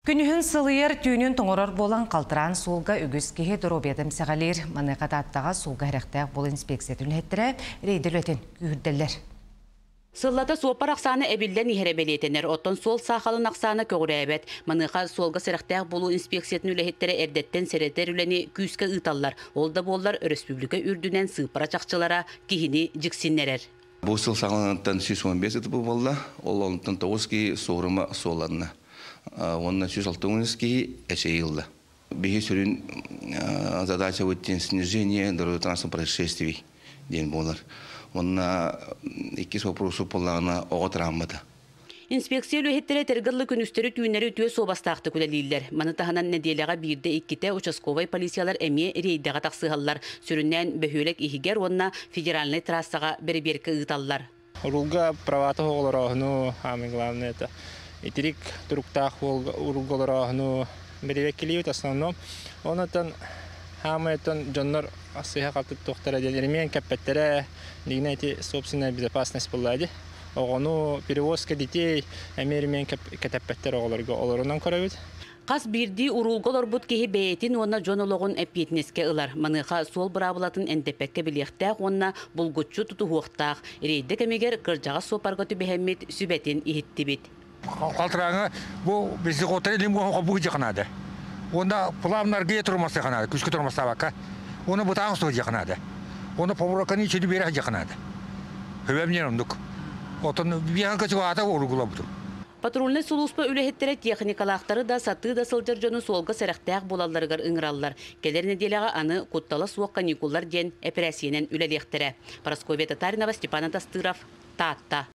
Күнүхін сылыйыр түйінін тоңырыр болан қалтыран солға үгіз кеге дұробедім сәғалер маныға даттаға солға әріқтәк бұл инспекциятын әттірі рейділ өтін күйірділер. Сыллата суопар ақсаны әбілден ехеребелетенер, оттон сол сақалын ақсаны көгірәбет. Маныға солға сәріқтәк болу инспекциятын үләхеттері әрдеттен сәреттер үләне күйіске ұталар. Олда болар республика үрдінен сыпара чақчылара кихini жіксиннерер. Бұл сыл сақалынаттан 115 етіп болла, ол онтан 9 кей соғырыма соларына. Онна 106 кей әшей жылды. Беге сүрін задача өттен снижение дорожно-транспортных происшествий ден болар. Онна 2 вопросы полағына оғат раммады. Инспекция үліхеттері тергірлі күністері түйінері өтуе собастақты күлелейлер. Манытағынан неделяға бірде иккіте участковай полициялар әме рейдіға тақсығалар. Сүріннен бөхөлік ихигер онна федеральный трассаға бері-беркі ұйталар. Урулга правата оғыларағыну, ами главное это. Итерик туруктақ урулгаларағыну бері-бекелеуіт основном. Онытын хамайтын жоннар асыға қалтып тоқтар әделерімен кәппеттері дегіне әйті собственная безопасность болады. Оғыну перевозка детей әмерімен кәтәппеттер оғыларға оларынан көрәуіт. Қас бірді урулғалар бұд кеге бәйетін онна жонолығын әппетінеске ұлар. Маныға сол бұрабылатын әндепәкке білектәқ онна бұлғытшы тұтуғықтақ. Рейді кәмегер қыржаға сопарға түбәхәмет сүбәтін ихітті бет. Қалтыраңы бұл бізді қотыр елім қоңға бұғы жақынады. Онда плавнарға тұрмасы жақынады, күшкі тұрмасы баққа. Оны бұтаң сұғы жақынады. Оны павырақаны ішеді бері жақынады. Хөбәмнен ондық. Отын биян качыға ата оргула бутур. Патрульный сулуспа үлэхеттері техникалақтары да саты да сылжыр жону солғы сәріқтәқ болаларығар ыңыраллар. Келер неделяға аны құттала суақ каникуллар ден операциянен үлелектері. Парасковия Татаринова, Степан Астыров, Татта.